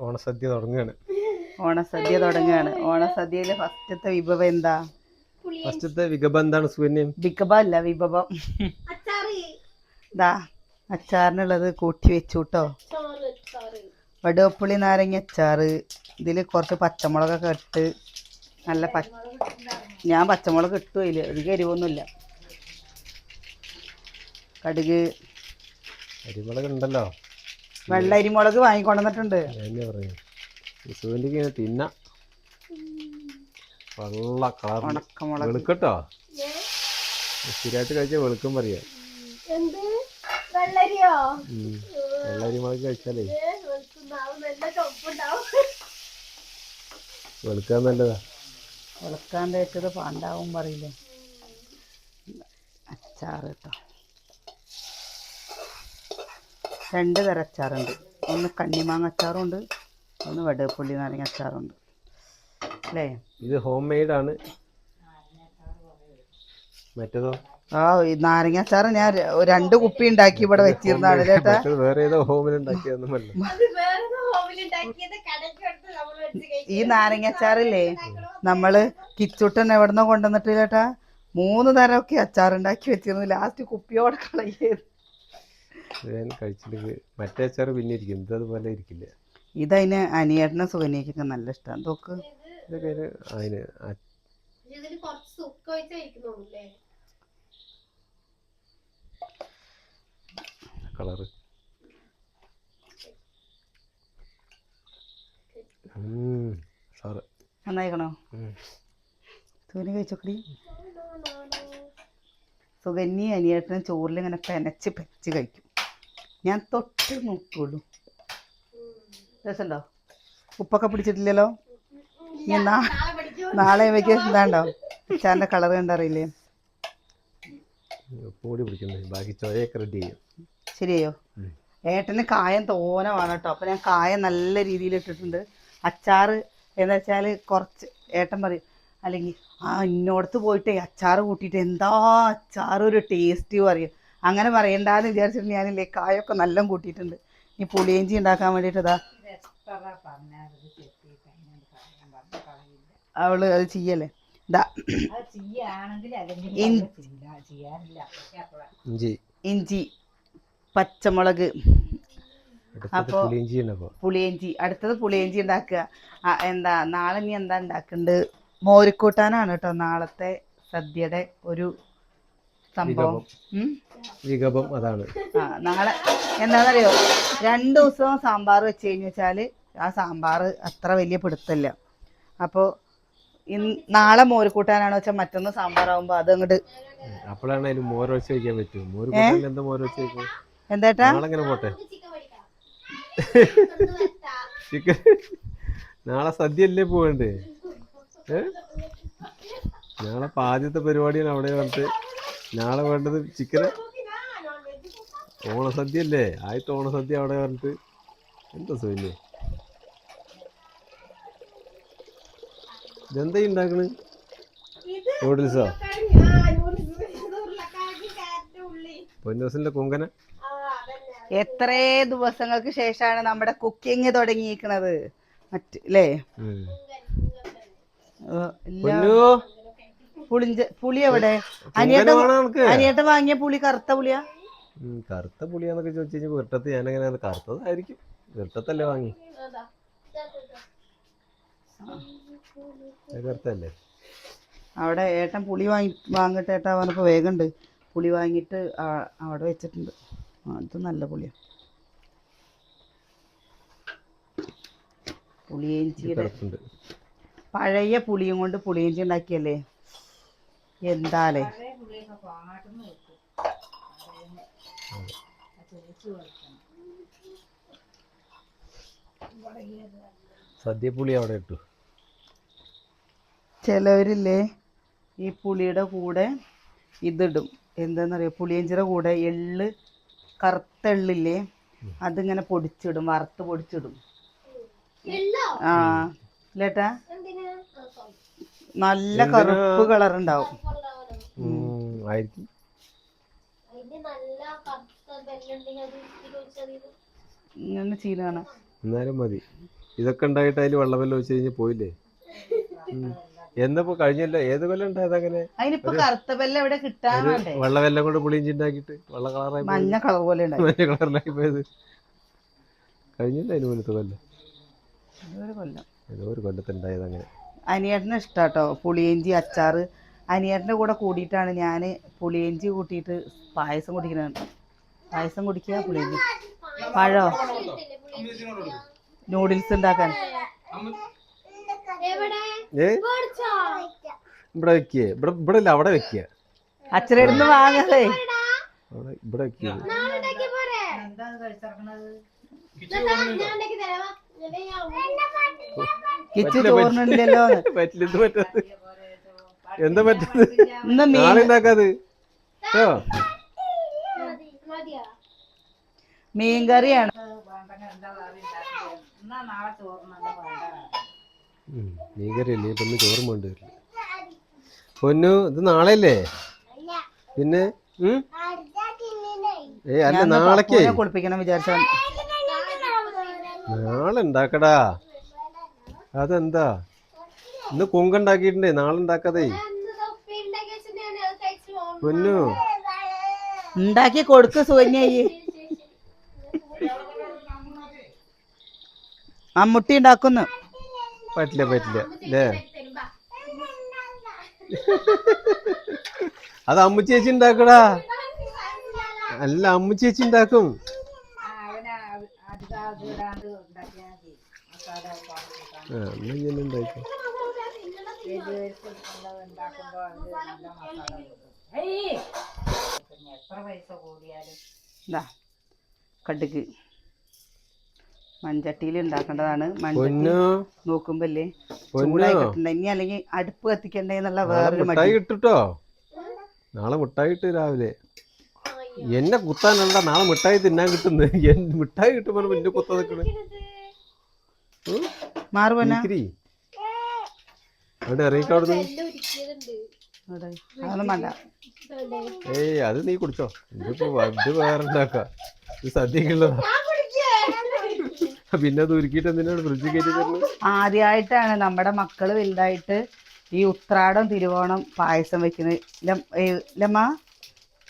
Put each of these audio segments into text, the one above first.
ഓണസദ്യ തുടങ്ങുകയാണ്. ഓണസദ്യയിലെ ഫസ്റ്റത്തെ വിഭവം എന്താ? ഫസ്റ്റത്തെ വിഭവം എന്താണ് സുകന്യം? വിഭവം ഇതാ അച്ചാറിനുള്ളത് കൂട്ടി വെച്ചു കേട്ടോ. വടുവപ്പുളി നാരങ്ങ അച്ചാറ്. ഇതിൽ കുറച്ച് പച്ചമുളകൊക്കെ ഇട്ട് നല്ല ഞാൻ പച്ചമുളക് ഇട്ടു. അതിൽ അധികം എരിവൊന്നുമില്ല. കടുക്, അരിമുളക് ഉണ്ടല്ലോ. വെള്ള അരിമുളക് വാങ്ങിക്കൊണ്ടുവന്നിട്ടുണ്ട്. തിന്ന വെള്ള കളർ ഉണക്കമുളക് വെളുക്കട്ടോ. സ്ഥിരമായിട്ട് കഴിച്ചാൽ വെളുക്കും പറയാ. വെള്ളരിമുളക് കഴിച്ചാലേ വെളുക്കാൻ നല്ലതാ. വെളുക്കാൻ തേച്ചത് പാണ്ടാവും പറയില്ലേ. അച്ചാറ് കേട്ടോ. 2 തരം അച്ചാറുണ്ട്. ഒന്ന് കണ്ണിമാങ്ങ അച്ചാറുണ്ട്, ഒന്ന് വടുവപ്പുള്ളി നാരങ്ങ അച്ചാറുണ്ട് അല്ലേ. ഇത് ഹോം മെയ്ഡ് ആണ്. മറ്റേതോ ഈ നാരങ്ങ അച്ചാറ് ഞാൻ 2 കുപ്പി ഉണ്ടാക്കി ഇവിടെ വെച്ചിരുന്നാണ് ചേട്ടാ. വേറെ ഏതോ ഹോമിൽ ഉണ്ടാക്കിയതൊന്നുമല്ല. ഈ നാരങ്ങ അച്ചാറില്ലേ നമ്മള് കിച്ചുട്ടൻ എവിടുന്നോ കൊണ്ടുവന്നിട്ട് ചേട്ടാ 3 തരമൊക്കെ അച്ചാറുണ്ടാക്കി വെച്ചിരുന്നു. ലാസ്റ്റ് കുപ്പിയോടെ കളയത്. കഴിച്ചിട്ട് മറ്റേ അച്ചാറ് പിന്നെ ഇരിക്കും, ഇതതുപോലെ ഇരിക്കില്ല. ഇതതിന് അനിയേട്ടനെ സുകന്യക്കൊക്കെ നല്ല ഇഷ്ടമാണ്. നോക്ക് അതിന് കളറ് നന്നായിക്കണോ? സുകന്യ കഴിച്ചോക്കടി. സുകന്യ അനിയേട്ടനും ചോറിൽ ഇങ്ങനെ പെനച്ച് കഴിക്കും. ഞാൻ തൊട്ട് നോക്കുള്ളൂ. രസമുണ്ടോ? ഉപ്പൊക്കെ പിടിച്ചിട്ടില്ലല്ലോ. ഇനി നാളെ വയ്ക്ക് ഇതാണ്ടോ അച്ചാറിൻ്റെ കളർ കണ്ടറിയില്ലേ. ശരിയോ? ഏട്ടന് കായം തോനെ വേണം കേട്ടോ. അപ്പം ഞാൻ കായം നല്ല രീതിയിൽ ഇട്ടിട്ടുണ്ട്. അച്ചാറ് എന്താ വെച്ചാൽ കുറച്ച് ഏട്ടൻ പറയും അല്ലെങ്കിൽ ഇന്നോടത്ത് പോയിട്ട് അച്ചാറ് കൂട്ടിയിട്ട് എന്താ അച്ചാറൊരു ടേസ്റ്റ് പറയും. അങ്ങനെ പറയണ്ടെന്ന് വിചാരിച്ചിട്ട് ഞാനില്ലേ കായൊക്കെ നല്ല കൂട്ടിയിട്ടുണ്ട്. ഈ പുളിയിഞ്ചി ഉണ്ടാക്കാൻ വേണ്ടിയിട്ട് ഇതാ അവള് അത് ചെയ്യല്ലേ. ഇതാ ഇഞ്ചി, പച്ചമുളക്. അപ്പോൾ പുളിയിഞ്ചി, അടുത്തത് പുളിയിഞ്ചി ഉണ്ടാക്കുക. എന്താ നാളെ ഇനി എന്താ ഉണ്ടാക്കുന്നുണ്ട്? മോരിക്കൂട്ടാനാണ് കേട്ടോ നാളത്തെ സദ്യയുടെ ഒരു സംഭവം. അതാണ്. നാളെ എന്താണെന്നറിയോ, 2 ദിവസം സാമ്പാർ വെച്ച് കഴിഞ്ഞാൽ ആ സാമ്പാർ അത്ര വലിയ പിടുത്തല്ല. അപ്പോൾ നാളെ മോരിക്കൂട്ടാനാണോ വെച്ചാൽ മറ്റൊന്ന് സാമ്പാറാവുമ്പോ അത് അങ്ങോട്ട് എന്താ നാളെ സദ്യയല്ലേ പോവണ്ടേ? നാളെ ആദ്യത്തെ പരിപാടിയാണ് അവിടെ വന്നിട്ട്. നാളെ വേണ്ടത് ചിക്കന്. ഓണസദ്യ അല്ലേ, ആദ്യത്തെ ഓണസദ്യ അവിടെ വന്നിട്ട് എന്താ സുഖല്ലേ? ഇതെന്താ ഉണ്ടാക്കണ്? നൂഡിൽസോ? പൊന്നൂസിന്റെ കുങ്കന. എത്ര ദിവസങ്ങൾക്ക് ശേഷമാണ് നമ്മുടെ കുക്കിംഗ് തുടങ്ങിയിരിക്കുന്നത് അല്ലേ? പുളി എവിടെ? അനിയേട്ടൻ വാങ്ങിയ പുളി കറുത്ത പുളിയാ? കറുത്ത പുളിയാന്നൊക്കെ ചോദിച്ചു കഴിഞ്ഞാൽ വെട്ടത്ത് ഞാനങ്ങനെ കറുത്തതായിരിക്കും. വെട്ടത്തല്ലേ വാങ്ങി? കറുത്തല്ലേ? അവിടെ ഏട്ടൻ പുളി വാങ്ങിട്ട് ഏട്ടാ വന്നപ്പോൾ വേഗമുണ്ട് പുളി വാങ്ങിയിട്ട് അവിടെ വെച്ചിട്ടുണ്ട്. അത് നല്ല പുളിയാണ്. പുളിയിഞ്ചിയുടെ പഴയ പുളിയും കൊണ്ട് പുളിയിഞ്ചി ഉണ്ടാക്കിയല്ലേ എന്താലേ. സദ്യപ്പുളി അവിടെ ഇട്ടു. ചിലവരില്ലേ ഈ പുളിയുടെ കൂടെ ഇതിടും. എന്താണെന്നറിയോ? പുളിയിഞ്ചിയുടെ കൂടെ എള്ള്, കറുത്ത എള്ളില്ലേ, അതിങ്ങനെ പൊടിച്ചിടും, വറുത്ത് പൊടിച്ചിടും. ലേട്ടാ നല്ല കറുപ്പ് കളർ ഉണ്ടാവും. ഇങ്ങനെ ചീനാണ് എന്നാലും മതി. ഇതൊക്കെ ഉണ്ടായിട്ട് അതിൽ വെള്ളമെല്ലാം ഒഴിച്ച് കഴിഞ്ഞ് പോയില്ലേ. എന്നപ്പോ കഴിഞ്ഞല്ലോ, ഏത് കൊല്ലം ഉണ്ടായത് അങ്ങനെ? അതിനിപ്പോ കറുത്ത വെല്ലം എവിടെ കിട്ടാനുണ്ടേ? വെള്ളമെല്ലാം കൊണ്ട് പുളിയിഞ്ചി ഉണ്ടാക്കിയിട്ട് വെള്ള കളറായി മഞ്ഞ കളർ പോലെ മഞ്ഞ കളറിലായി പോയത് കഴിഞ്ഞില്ല. അതിന് മുന്നത്തെ കൊല്ലം ഏതോ ഒരു കൊല്ലത്തുണ്ടായത് അങ്ങനെ. അനിയേട്ടന് ഇഷ്ടാട്ടോ പുളിയിഞ്ചി അച്ചാറ്. അനിയേട്ടൻ്റെ കൂടെ കൂടിയിട്ടാണ് ഞാൻ പുളിയിഞ്ചി കൂട്ടിയിട്ട് പായസം കുടിക്കുന്നത്. പായസം കുടിക്കുക, പുളിയിഞ്ചി പഴോ നൂഡിൽസ് ഉണ്ടാക്കാൻ. ഇവിടെ വെക്കേ, ഇവിടെ ഇല്ല, അവിടെ വെക്കുക. അച്ഛനടുന്ന് വാങ്ങതേ ഇവിടെ വെക്കുക. കിച്ചു ചോറിനില്ലല്ലോ. എന്താ പറ്റത്? നാളെ ഉണ്ടാക്കാത്. മീൻകറിയാണ്. മീൻകറി അല്ലേ ഇപ്പൊ ചോറും വേണ്ടി വരില്ല. പൊന്നു ഇത് നാളെയല്ലേ? പിന്നെ അല്ല നാളേക്കേ കുളിപ്പിക്കണം വിചാരിച്ച. നാളെ ഉണ്ടാക്കടാ. അതെന്താ ഇന്ന് കുങ്കുണ്ടാക്കിയിട്ടുണ്ടേ, നാളെ ഉണ്ടാക്കാതെ. പൊന്നു ഉണ്ടാക്കി കൊടുക്ക് സുകന്യായി. അമ്മുട്ടി ഉണ്ടാക്കുന്നു. പറ്റില്ല അല്ലേ? അത് അമ്മു ചേച്ചി ഉണ്ടാക്കടാ. അല്ല അമ്മു ചേച്ചി ഉണ്ടാക്കും. ഉണ്ടാക്കും. കടുക് മൺചട്ടിയിൽ ഉണ്ടാക്കേണ്ടതാണ്. മൺചട്ടി നോക്കുമ്പല്ലേ ചൂടായി കിട്ടണ്ട. ഇനി അല്ലെങ്കിൽ അടുപ്പ് കത്തിക്കണ്ടേന്നുള്ള വേറൊരു മിഠായി കിട്ടോ. നാളെ മിഠായി കിട്ടും രാവിലെ. എന്നെ കുത്താനല്ല, നാളെ മിഠായി തിന്നാൻ കിട്ടുന്നത്. മിഠായി കിട്ടുമ്പോ എന്നെ കുത്താൻ നിൽക്കണേ. അവിടെ ഇറങ്ങിക്കവിടുന്ന്. ഏയ് അത് നീ കുടിച്ചോ. ഇതിപ്പോ ഇത് വേറെ ഉണ്ടാക്ക. ഇത് സദ്യക്കുള്ളതാ. പിന്നെ അത് ഉരുക്കിയിട്ട് എന്തിനാണ് ഫ്രിഡ്ജ് കയറ്റി തരുന്നത്? ആദ്യമായിട്ടാണ് നമ്മുടെ മക്കള് വലുതായിട്ട് ഈ ഉത്രാടം തിരുവോണം പായസം വെക്കുന്നത്. ലമ്മ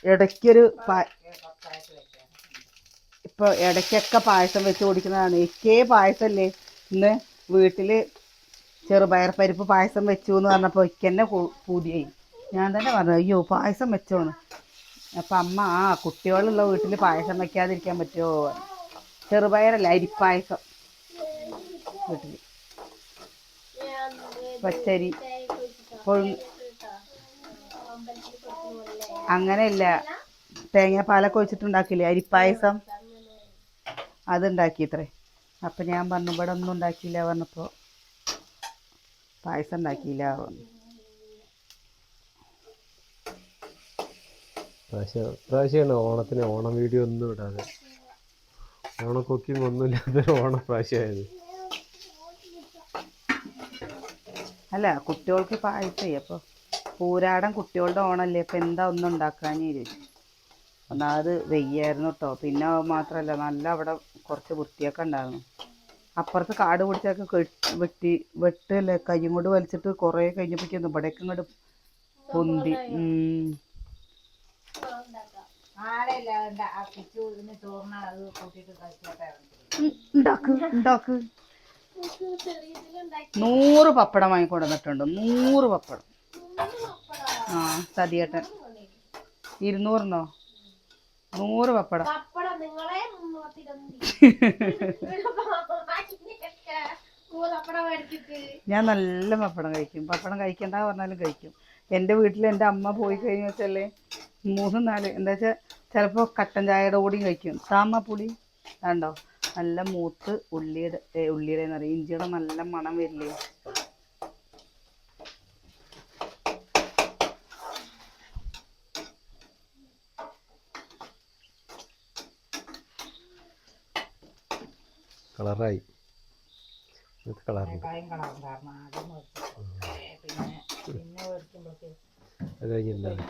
ഇടയ്ക്കൊരു ഇപ്പൊ ഇടയ്ക്കൊക്കെ പായസം വെച്ച് കുടിക്കുന്നതാണ്. എക്കേ പായസമല്ലേ ഇന്ന് വീട്ടില് ചെറുപയർ പരിപ്പ് പായസം വെച്ചു എന്ന് പറഞ്ഞപ്പോൾ എന്നെ പൂതിയായി. ഞാൻ തന്നെ പറഞ്ഞു അയ്യോ പായസം വെച്ചോന്ന്. അപ്പം അമ്മ കുട്ടികളുള്ള വീട്ടിൽ പായസം വെക്കാതിരിക്കാൻ പറ്റുമോ? ചെറുപയറല്ല, അരിപ്പായസം വീട്ടിൽ പച്ചരി അങ്ങനെയല്ല, തേങ്ങാപ്പാലൊക്കെ വെച്ചിട്ടുണ്ടാക്കില്ലേ അരിപ്പായസം, അതുണ്ടാക്കിയത്രേ. അപ്പം ഞാൻ പറഞ്ഞു ഇവിടെ ഒന്നും ഉണ്ടാക്കിയില്ല പറഞ്ഞപ്പോൾ പായസം ഉണ്ടാക്കിയില്ല പറഞ്ഞു. പ്രാവശ്യമാണ് ഓണത്തിന് ഓണം വീഡിയോ ഒന്നും ഇടാതെ, ഓണം കുക്കിംഗ് ഒന്നുമില്ലാതെ ഓണം പ്രാവശ്യമായത്. അല്ല കുട്ടികൾക്ക് പായസേ. അപ്പോൾ പൂരാടം കുട്ടികളുടെ ഓണമല്ലേ, അപ്പം എന്താ ഒന്നും ഉണ്ടാക്കാഞ്ഞേ ചോദിച്ചു. ഒന്നാമത് വെയ്യായിരുന്നു കേട്ടോ. പിന്നെ മാത്രമല്ല നല്ല അവിടെ കുറച്ച് വൃത്തിയൊക്കെ ഉണ്ടായിരുന്നു. അപ്പുറത്ത് കാട് പിടിച്ചൊക്കെ വെട്ടല്ലേ കയ്യും കൊണ്ട് വലിച്ചിട്ട് കുറേ കഴിഞ്ഞപ്പോഴേക്കും ഇവിടേക്ക് ഇങ്ങോട്ട് പൊന്തി. ഉണ്ടാക്ക് 100 പപ്പടം വാങ്ങിക്കൊണ്ടുവന്നിട്ടുണ്ട്. 100 പപ്പടം. സതിയേട്ടൻ 200 100 പപ്പടം. ഞാൻ നല്ല പപ്പടം കഴിക്കും. പപ്പടം കഴിക്കണ്ട പറഞ്ഞാലും കഴിക്കും. എൻ്റെ വീട്ടിൽ എൻ്റെ അമ്മ പോയി കഴിഞ്ഞു വെച്ചാൽ 3-4 എന്താ വെച്ചാൽ ചിലപ്പോൾ കട്ടൻ ചായയുടെ കൂടിയും കഴിക്കും. താമ പുളി കണ്ടോ നല്ല മൂത്ത് ഉള്ളിയുടെ എന്ന് പറയും, ഇഞ്ചിയുടെ നല്ല മണം വരില്ലേ. കളറായി കളറുണ്ട്. അത് കഴിഞ്ഞിട്ടുണ്ടാവും.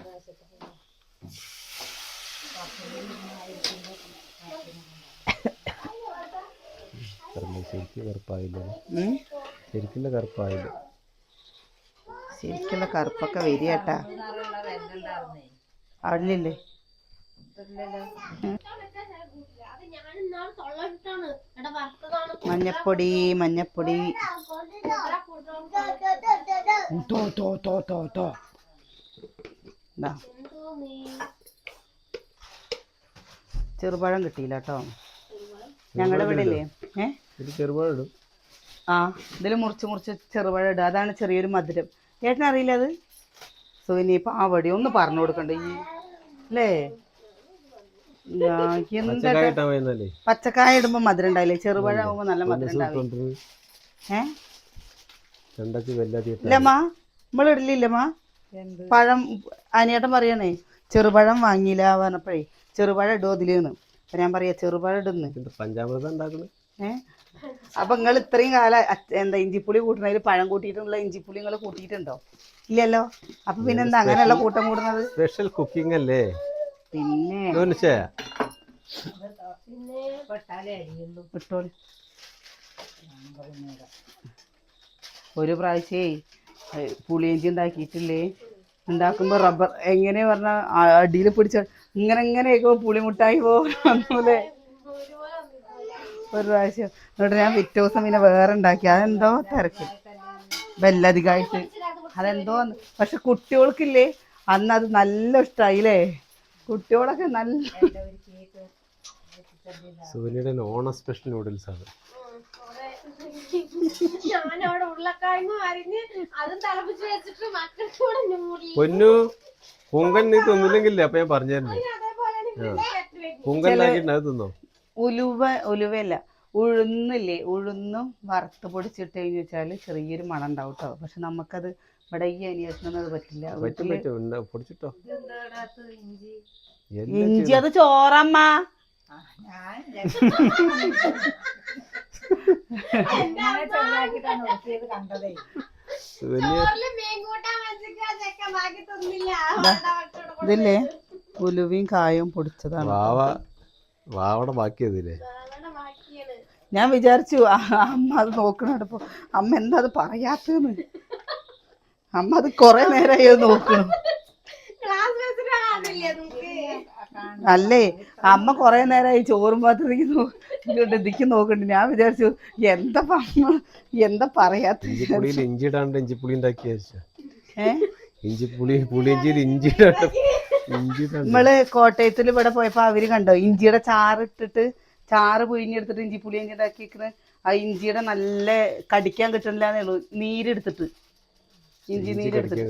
മാത്രമല്ല ശരിക്കും കറുപ്പായില്ല. ഉം? ശരിക്കുള്ള കറുപ്പായില്ല. ശരിക്കുള്ള കറുപ്പൊക്കെ വരികട്ടാ അവിടില്ലേ? മഞ്ഞപ്പൊടി മഞ്ഞപ്പൊടി തോ തോ തോ തോ തോ ദാ. ചെറുപഴം കിട്ടിയില്ല കേട്ടോ ഞങ്ങളുടെ ഇവിടെ ഇല്ലേ. ഇത് ചെറുപഴം ഇടും. ആ ഇതിൽ മുറിച്ച് മുറിച്ച് ചെറുപഴം ഇടുക, അതാണ് ചെറിയൊരു മധുരം. ചേട്ടനറിയില്ല അത്? സോ ഇനിയിപ്പോൾ ആ വടി ഒന്ന് പറഞ്ഞു കൊടുക്കണ്ടേ ഈ അല്ലേ? പച്ചക്കായ ഇടുമ്പോ മധുരം ഉണ്ടായില്ലേ? ചെറുപഴം ആകുമ്പോ നല്ല മധുരം ഉണ്ടാവില്ലേ? ഇല്ലമ്മാ നമ്മളിടലില്ലമ്മാ പഴം. അനിയേട്ടൻ പറയണേ ചെറുപഴം വാങ്ങിയില്ല പറഞ്ഞപ്പോഴേ ചെറുപഴം ഇടുമോ ഇതിലെന്ന്. അപ്പൊ ഞാൻ പറയാ ചെറുപഴം ഇടുന്നു. അപ്പൊ നിങ്ങൾ ഇത്രയും കാലം എന്താ ഇഞ്ചിപ്പുളി കൂട്ടുന്നതിൽ പഴം കൂട്ടിയിട്ടുള്ള ഇഞ്ചിപ്പുളി നിങ്ങൾ കൂട്ടിയിട്ടുണ്ടോ? ഇല്ലല്ലോ. അപ്പൊ പിന്നെന്താ അങ്ങനെയുള്ള കൂട്ടം കൂടുന്നത്? സ്പെഷ്യൽ കുക്കിംഗ് അല്ലേ? പിന്നെ ഒരു പ്രാവശ്യേ പുളിയിഞ്ചി ഉണ്ടാക്കിയിട്ടില്ലേ, ഉണ്ടാക്കുമ്പോ റബ്ബർ എങ്ങനെയാ പറഞ്ഞ അടിയിൽ പിടിച്ച ഇങ്ങനെ പുളിമുട്ടായി പോലേ ഒരു പ്രാവശ്യം. എന്നിട്ട് ഞാൻ പിറ്റേ ദിവസം പിന്നെ വേറെ ഉണ്ടാക്കി. അതെന്തോ തിരക്ക് വെല്ലധികമായിട്ട് അതെന്തോ. പക്ഷെ കുട്ടികൾക്കില്ലേ അന്ന് അത് നല്ല ഇഷ്ടമായില്ലേ? കുട്ടികളൊക്കെ നല്ല സുവനിയുടെ ഓണ സ്പെഷ്യൽ നൂഡിൽസ് ആണ്. പൊന്നു പൊങ്കൻ നീ തിന്നില്ലെങ്കിലേ അപ്പൊ ഞാൻ പറഞ്ഞായിരുന്നു. പൊങ്കലാക്കിട്ട് അത് തിന്നോ? ഉലുവയല്ല ഉഴുന്നില്ലേ, ഉഴുന്നും വറുത്ത് പൊടിച്ചിട്ട് കഴിഞ്ഞ് വെച്ചാൽ ചെറിയൊരു മണം ഉണ്ടാവും കേട്ടോ. പക്ഷെ നമുക്കത് ഇവിടെ ഈ അന്വേഷണം അത് പറ്റില്ല. പൊടിച്ചിട്ടോ ഇഞ്ചി അത് ചോറമ്മ. ഇതില്ലേ ഉലുവയും കായും പൊടിച്ചതാണ്. വാവടെ ബാക്കിയതില്ലേ? ഞാൻ വിചാരിച്ചു അമ്മ അത് നോക്കണപ്പോ അമ്മ എന്താ അത് പറയാത്തന്ന്. അമ്മ അത് കൊറേ നേരമായി നോക്കണം. അല്ലേ അമ്മ കൊറേ നേരമായി ചോറും പാത്രത്തേക്ക് ഇതിക്ക് നോക്കണ്ട്. ഞാൻ വിചാരിച്ചു എന്താ പറയാത്ത. ഇഞ്ചി ഇടാണ്ട് ഇഞ്ചിപ്പുളി ഉണ്ടാക്കിയ നമ്മള് കോട്ടയത്തിൽ ഇവിടെ പോയപ്പോ അവര് കണ്ടോ ഇഞ്ചിയുടെ ചാറ് പിഴിഞ്ഞെടുത്തിട്ട് ഇഞ്ചി പുളി ഇഞ്ചി ഉണ്ടാക്കിയിരിക്കുന്നത്. ആ ഇഞ്ചിയുടെ നല്ല കടിക്കാൻ കിട്ടണില്ലാന്നേ ഉള്ളൂ, നീരെടുത്തിട്ട് ഇഞ്ചി നീരെടുത്തിട്ട്.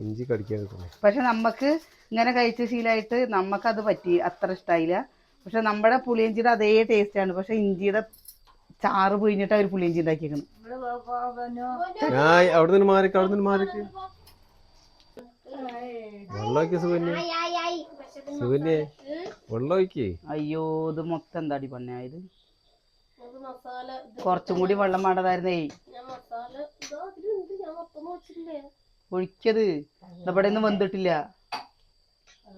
ഇഞ്ചി കടിക്കാൻ കിട്ടും. പക്ഷെ നമുക്ക് ഇങ്ങനെ കഴിച്ച ശീലമായിട്ട് നമുക്കത് പറ്റി അത്ര ഇഷ്ടമായില്ല. പക്ഷെ നമ്മുടെ പുളിയിഞ്ചിയുടെ അതേ ടേസ്റ്റ് ആണ്. പക്ഷെ ഇഞ്ചിയുടെ ചാറ് പിഴിഞ്ഞിട്ട് അവർ പുളിയിഞ്ചി ഉണ്ടാക്കിയിരിക്കുന്നത്. അയ്യോ ഇത് മൊത്തം എന്താടി പണ്ണായത്? കുറച്ചും കൂടി വെള്ളം വേണ്ടതായിരുന്നേ. ഒഴിക്കത് ഇവിടെ ഒന്നും വന്നിട്ടില്ല.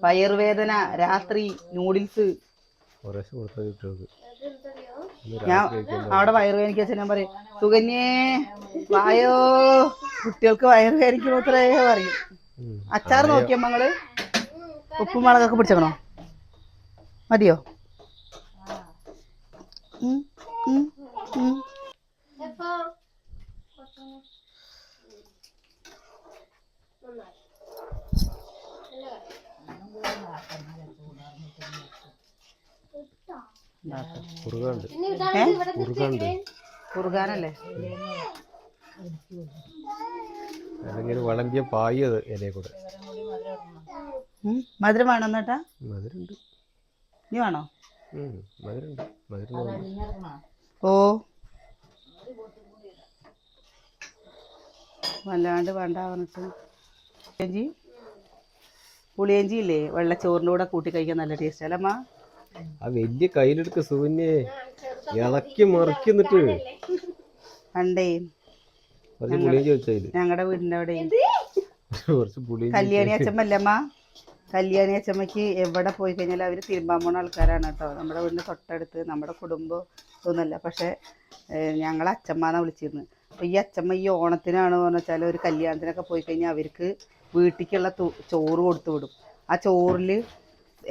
വയറുവേദന രാത്രി നൂഡിൽസ്. ഞാൻ അവിടെ വയറുവേദനിക്ക് വെച്ചാൽ ഞാൻ പറയും സുകന്യേ വായോ കുട്ടികൾക്ക് വയറുവേദനിക്കണോത്രേ പറയും. അച്ചാർ നോക്കിയമ്മ നിങ്ങള് ഉപ്പും മുളകൊക്കെ പിടിച്ചേക്കണോ? മതിയോ? കുറുകാനല്ലേ അല്ലെങ്കിൽ വിളമ്പിയ പായത് ഇലയെ കൂടെ. മധുരം വേണം എന്നിട്ടാ? മധുരണ്ട്. നീ വേണോ? മധുരണ്ട്. ഓ വല്ലാണ്ട് വേണ്ട പറഞ്ഞിട്ട്. പുളിയഞ്ചി ഇല്ലേ വെള്ളച്ചോറിൻ്റെ കൂടെ കൂട്ടി കഴിക്കാൻ നല്ല ടേസ്റ്റ് അല്ലമ്മ? ആ വലിയ കയ്യിലെടുക്ക സുവന്യെ ഇളക്കി മറിക്കുന്നിട്ട് പണ്ടേ ഞങ്ങളുടെ വീടിൻ്റെ അവിടെ കല്യാണി അച്ഛമ്മ അല്ലമ്മ. കല്യാണി അച്ഛമ്മയ്ക്ക് എവിടെ പോയി കഴിഞ്ഞാൽ അവർ തിരുമ്പാൻ പോണ ആൾക്കാരാണ് കേട്ടോ. നമ്മുടെ വീടിൻ്റെ തൊട്ടടുത്ത് നമ്മുടെ കുടുംബം നടത്തുമെന്നല്ല, പക്ഷേ ഞങ്ങളെ അച്ഛമ്മന്നാണ് വിളിച്ചിരുന്നത്. അപ്പോൾ ഈ അച്ഛമ്മ ഈ ഓണത്തിനാണ് എന്ന് വെച്ചാൽ ഒരു കല്യാണത്തിനൊക്കെ പോയി കഴിഞ്ഞാൽ അവർക്ക് വീട്ടിലേക്കുള്ള ചോറ് കൊടുത്തു വിടും. ആ ചോറിൽ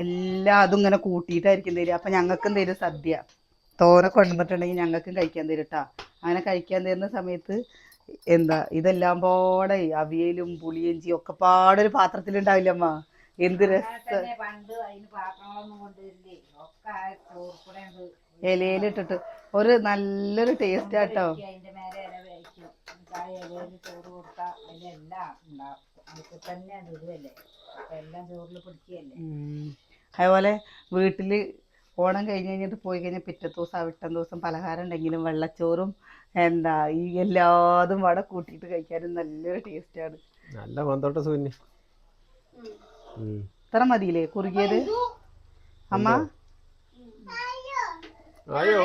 എല്ലാം അതും ഇങ്ങനെ കൂട്ടിയിട്ടായിരിക്കും തരിക. അപ്പം ഞങ്ങൾക്കും തരും സദ്യ. തോനെ കൊണ്ടുവന്നിട്ടുണ്ടെങ്കിൽ ഞങ്ങൾക്കും കഴിക്കാൻ തരും കേട്ടോ. അങ്ങനെ കഴിക്കാൻ തരുന്ന സമയത്ത് ഇതെല്ലാം പാടെ അവിയലും പുളിയഞ്ചിയും ഒക്കെ പാടൊരു പാത്രത്തിലുണ്ടാവില്ല അമ്മ. എന്ത് രസം. ഇലയിലിട്ടിട്ട് ഒരു നല്ലൊരു ടേസ്റ്റ് ആട്ടോ. അതുപോലെ വീട്ടില് ഓണം കഴിഞ്ഞിട്ട് പോയി കഴിഞ്ഞാൽ പിറ്റത്തെ ദിവസം അവിട്ടം ദിവസം പലഹാരം ഉണ്ടെങ്കിലും വെള്ളച്ചോറും ഈ എല്ലാതും വട കൂട്ടിയിട്ട് കഴിക്കാനും നല്ലൊരു ടേസ്റ്റാണ്. നല്ല മന്തോട്ട സൂന്യ ഇത്ര മതിയില്ലേ കുറുകിയത് അമ്മ? ആയോ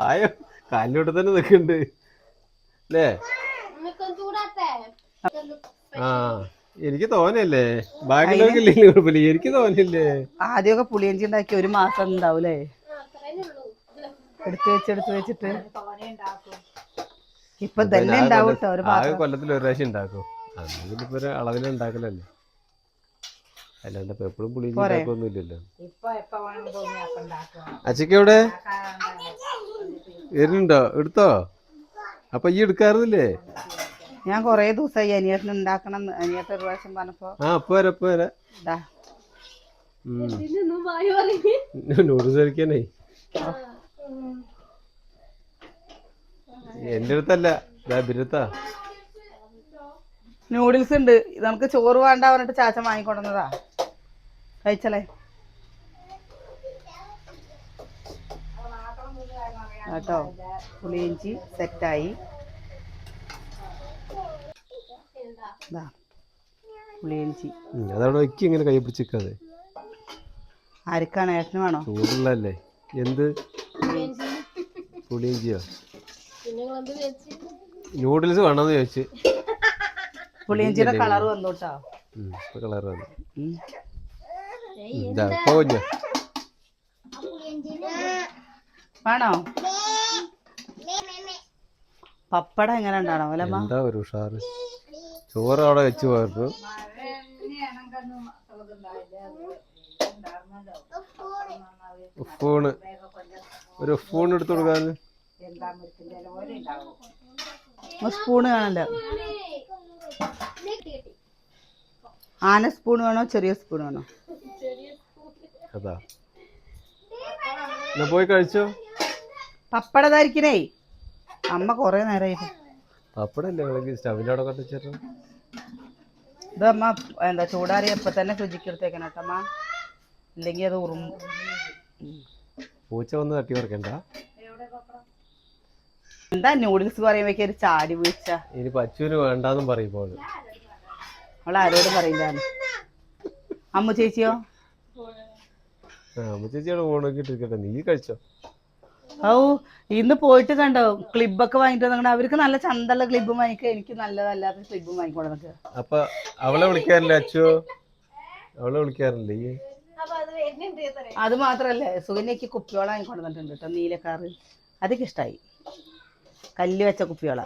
ആയോ കാലിലോട്ട് തന്നെ നിൽക്കുന്നുണ്ട് അല്ലേ? ആ എനിക്ക് തോന്നല്ലേ, ബാക്കിയുള്ളവർക്കില്ലേ കുഴപ്പമില്ല, എനിക്ക് തോന്നില്ലേ. ആദ്യമൊക്കെ പുളിയഞ്ചി ഉണ്ടാക്കി ഒരു മാസം ഉണ്ടാവൂലേ എടുത്ത് വെച്ചിട്ട്. ഇപ്പൊ തന്നെ ഉണ്ടാവും കേട്ടോ ഒരു പാത്രം. കൊല്ലത്തിൽ ഒരു പ്രാവശ്യം ഉണ്ടാക്കും. അതിപ്പോ ഒരു അളവിലുണ്ടാക്കലല്ലേ, അല്ലാണ്ട് ഇപ്പൊ എപ്പോഴും പുളിയഞ്ചി ഉണ്ടാക്കൊന്നും ഇല്ലല്ലോ. അച്ഛക്കെവിടെ വരുന്നുണ്ടോ? എടുത്തോ? അപ്പൊ ഈ എടുക്കാറില്ലേ? ഞാൻ കൊറേ ദിവസമായി അനിയത്തിന് ഉണ്ടാക്കണം. അനിയത്ത് ഒരു പ്രാവശ്യം പറഞ്ഞപ്പോ നൂഡിൽസ് കഴിക്കാനേ. എന്റെ അടുത്തല്ല, ബിരുത്താ നൂഡിൽസ് ഉണ്ട്. നമുക്ക് ചോറ് വേണ്ട പറഞ്ഞിട്ട് ചാച്ചൻ വാങ്ങിക്കൊണ്ടുവന്നതാ. കഴിച്ചല്ലേ കേട്ടോ. പുളിയിഞ്ചി സെറ്റായി. പുളിയിഞ്ചി അതവിടെ വെക്കി ഇങ്ങനെ കൈ പിടിച്ചിരിക്കാതെ. ആർക്കാണ്? ഏട്ടന് വേണോ? ചൂടുള്ളല്ലേ. എന്ത് പുളിയിഞ്ചിയോ? നൂഡിൽസ് വേണമെന്ന് ചോദിച്ചു. പുളിയിഞ്ചിയുടെ കളർ വന്നു കേട്ടോ. കളർ വന്നു. വേണോ? പപ്പടം എങ്ങനെ ഉണ്ടാണോ? എന്താ ഒരു ഉഷാറ്. ചോറ് അവിടെ വെച്ച് പോയപ്പോ ഉഫൂണ് ഒരു സ്പൂൺ എടുത്തു കൊടുക്കാൻ. സ്പൂണ് കാണല്ലോ. ആന സ്പൂൺ വേണോ ചെറിയ സ്പൂൺ വേണോ? അതാ പോയി കഴിച്ചോ. പപ്പടതായിരിക്കണേ അമ്മ കൊറേ നേരമായിട്ട്. പപ്പടല്ലേ സ്റ്റവിൻ്റെ അവിടെ കത്തിച്ചേട്ടോ. ഇതമ്മ ചൂടാറി എപ്പോൾ തന്നെ ഫ്രിഡ്ജിക്ക് എടുത്തേക്കണം കേട്ടോ അമ്മ, ഇല്ലെങ്കിൽ അത് പൂച്ച വന്ന് തട്ടി പറിക്കണ്ട. എന്താ നൂഡിൽസ് പറയുമ്പോഴേക്ക് ഒരു ചാടി വീഴ്ച. ഇനി പച്ചുവിന് വേണ്ടാന്നും പറയുമ്പോൾ അവൾ ആരോട് പറയില്ല. അമ്മ ചേച്ചിയോ? അമ്മ ചേച്ചിയോട് ഫോണൊക്കെ ഇട്ടിരിക്കട്ടെ, നീ കഴിച്ചോ. ഓ ഇന്ന് പോയിട്ട് കണ്ടോ ക്ലിബൊക്കെ വാങ്ങിട്ട് വന്നിട്ട്. അവർക്ക് നല്ല ചന്തള്ള ക്ലിബും വാങ്ങിക്കുക, എനിക്ക് നല്ലതല്ലാത്ത ക്ലിബും വാങ്ങിക്കൊണ്ടു. അപ്പൊ അവളെ വിളിക്കാറില്ലേ അച്ചു? അവളെ വിളിക്കാറില്ലേ? അത് മാത്രല്ലേ സുകന്യക്ക് കുപ്പിയോള വാങ്ങിക്കൊണ്ടിട്ടുണ്ട് കേട്ടോ, നീലക്കാറ്. അതൊക്കെ ഇഷ്ടായി. കല്ല് വെച്ച കുപ്പിയോള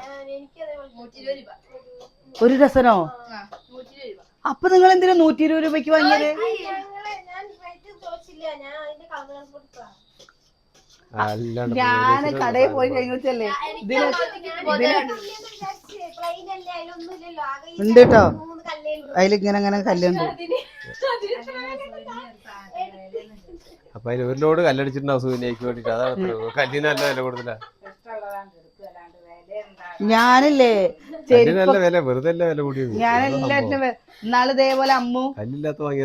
ഒരു ഡസനോ? അപ്പൊ നിങ്ങൾ എന്തിനാ 120 രൂപയ്ക്ക് വാങ്ങിയത്? ഞാൻ കടയിൽ പോയി കഴിഞ്ഞല്ലേ ഉണ്ട് കേട്ടോ. അതിലിങ്ങനെ അങ്ങനെ കല്ലുണ്ട്. അപ്പൊ അതിൽ ഒരു ലോഡ് കല്ലടിച്ചിട്ടുണ്ടാവും സൂര്യക്ക് വേണ്ടിട്ട്. അതാണ് കല്ലിന് നല്ല വില കൂടുതലാ. ഞാനില്ലേ വെറുതെ വില കൂടിയത്. ഞാനെല്ലാറ്റിനും ഇന്നാള് ഇതേപോലെ അമ്മു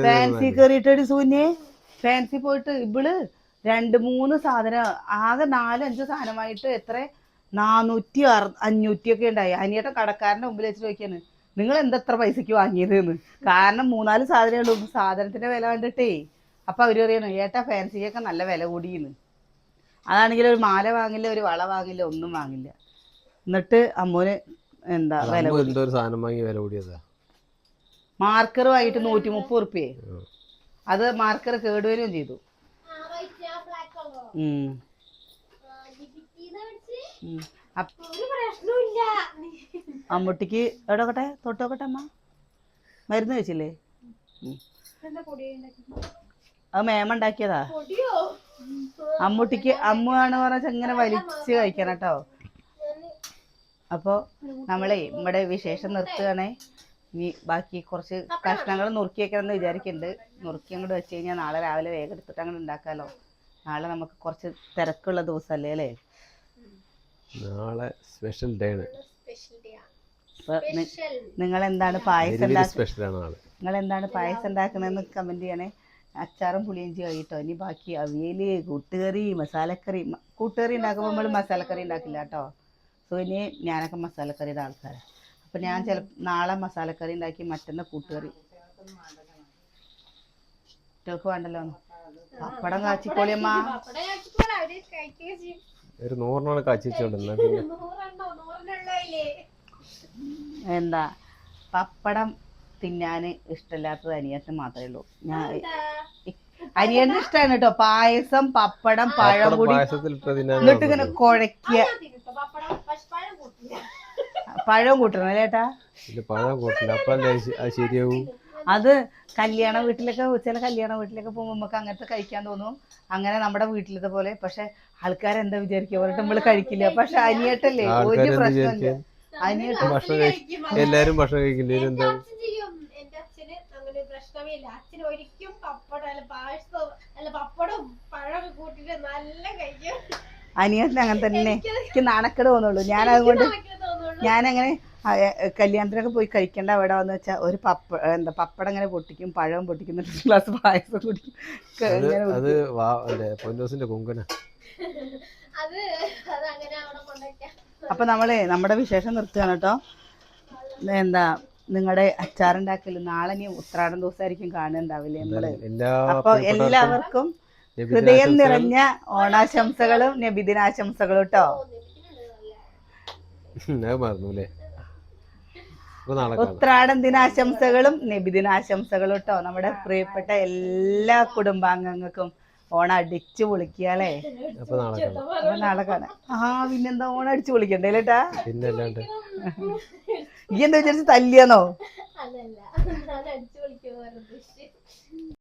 ഫാൻസി കയറിയിട്ടൊരു സൂന്യെ ഫാൻസി പോയിട്ട് ഇവള് 2-3 സാധനം ആകെ 4-5 സാധനമായിട്ട് എത്ര 400-500 ഒക്കെ ഉണ്ടായി. അനിയേട്ട കടക്കാരന്റെ മുമ്പിൽ വെച്ച് ചോദിക്കാണ്, നിങ്ങൾ എന്തെത്ര പൈസക്ക് വാങ്ങിയത് എന്ന്. കാരണം 3-4 സാധനമേ ഉള്ളൂ. സാധനത്തിന്റെ വില കണ്ടിട്ടേ. അപ്പൊ അവര് പറയണു ഏട്ടാ ഫാൻസിക്കൊക്കെ നല്ല വില കൂടിയെന്ന്. അതാണെങ്കിൽ ഒരു മാല വാങ്ങില്ല, ഒരു വള വാങ്ങില്ല, ഒന്നും വാങ്ങില്ല. എന്നിട്ട് അമ്മൂന് വില കൂടിയതാ. മാർക്കർ വാങ്ങിയിട്ട് 130 ഉറുപ്പ്യേ. അത് മാർക്കർ കേടുവരും ചെയ്തു. അമ്മൂട്ടിക്ക് എവിടെ നോക്കട്ടെ, തൊട്ട് നോക്കട്ടെ അമ്മ. മരുന്ന് കഴിച്ചില്ലേ? അത് മേമ ഉണ്ടാക്കിയതാ. അമ്മൂട്ടിക്ക് അമ്മുവാണ് പറഞ്ഞാൽ ഇങ്ങനെ വലിച്ച് കഴിക്കണം കേട്ടോ. അപ്പോൾ നമ്മളെ ഇവിടെ വിശേഷം നിർത്തുകയാണേ. ഇനി ബാക്കി കുറച്ച് കഷ്ണങ്ങൾ നുറുക്കി വെക്കണം എന്ന് വിചാരിക്കുന്നുണ്ട്. നുറുക്കി അങ്ങോട്ട് വെച്ച് കഴിഞ്ഞാൽ നാളെ രാവിലെ വേഗം എടുത്തിട്ട് അങ്ങോട്ട് ഉണ്ടാക്കാമല്ലോ. നാളെ നമുക്ക് കുറച്ച് തിരക്കുള്ള ദിവസമല്ലേ അല്ലേ? നാളെ സ്പെഷ്യൽ ഡേ ആണ്. നിങ്ങൾ എന്താണ് പായസം ഉണ്ടാക്കണമെന്ന് കമന്റ് ചെയ്യണേ. അച്ചാറും പുളിയിഞ്ചി കഴിട്ടോ. ഇനി ബാക്കി അവിയല്, കൂട്ടുകറി, മസാലക്കറി. കൂട്ടുകറി ഉണ്ടാക്കുമ്പോൾ നമ്മൾ മസാലക്കറി ഉണ്ടാക്കില്ല കേട്ടോ. സോ ഇനി ഞാനൊക്കെ മസാലക്കറിയുടെ ആൾക്കാരാണ്. അപ്പം ഞാൻ നാളെ മസാലക്കറി ഉണ്ടാക്കി, മറ്റന്നാൾ കൂട്ടുകറി. കുട്ടികൾക്ക് വേണ്ടല്ലോ. പപ്പടം കാച്ചിക്കോളിയമ്മ. ഒരു 100 കാച്ചിച്ചോണ്ട് എന്താ പപ്പടം തിന്നാൻ ഇഷ്ടമില്ലാത്തത് അനിയത്തിന് മാത്രമേ ഉള്ളൂ. ഞാൻ അനിയന് ഇഷ്ടമാണ് കേട്ടോ പായസം, പപ്പടം, പഴം കൂടി എന്നിട്ട് ഇങ്ങനെ കുഴക്കുക. പഴം കൂട്ടണം ചേട്ടാ. പഴം കൂട്ടില്ല, അപ്പല്ലേ ശരിയാവും. അത് കല്യാണ വീട്ടിലൊക്കെ, ചില കല്യാണ വീട്ടിലൊക്കെ പോകുമ്പോൾ നമുക്ക് അങ്ങനത്തെ കഴിക്കാൻ തോന്നും. അങ്ങനെ നമ്മുടെ വീട്ടിലത്തെ പോലെ. പക്ഷെ ആൾക്കാരെന്താ വിചാരിക്കുക പറഞ്ഞിട്ട് നമ്മള് കഴിക്കില്ല. പക്ഷെ അനിയട്ടല്ലേ ഒരു പ്രശ്നമില്ല. അനിയട്ട് എല്ലാരും ഭക്ഷണം കഴിക്കില്ല. എന്താ അനിയത്തിന് അങ്ങനെ തന്നെ. എനിക്ക് നാണക്കേട് തോന്നുള്ളൂ. ഞാനതുകൊണ്ട് ഞാനങ്ങനെ കല്യാണത്തിനൊക്കെ പോയി കഴിക്കേണ്ട അവിടെ വന്ന് വെച്ചാൽ ഒരു പപ്പടം ഇങ്ങനെ പൊട്ടിക്കും, പഴവും പൊട്ടിക്കും, എന്നിട്ട് ഗ്ലാസ് പായസം കുടിക്കും. അപ്പൊ നമ്മുടെ വിശേഷം നിർത്തുകയാണ് കേട്ടോ. എന്താ നിങ്ങളുടെ അച്ചാറുണ്ടാക്കല് നാളെ ഇനി ഉത്രാടം ദിവസമായിരിക്കും കാണുന്നുണ്ടാവില്ലേ നമ്മള്. അപ്പൊ എല്ലാവർക്കും ഹൃദയം നിറഞ്ഞ ഓണാശംസകളും നബിദിനാശംസകളും കേട്ടോ. ഉത്രാടം ദിനാശംസകളും നബിദിനാശംസകളും കേട്ടോ. നമ്മുടെ പ്രിയപ്പെട്ട എല്ലാ കുടുംബാംഗങ്ങൾക്കും ഓണം അടിച്ചു പൊളിക്കല്ലേ. അപ്പൊ നാളെ കാണാം. പിന്നെന്താ ഓണം അടിച്ചു പൊളിക്കണ്ടേ ചേട്ടാ? ഈ എന്താ വിചാരിച്ച് തല്ലിയാന്നോ?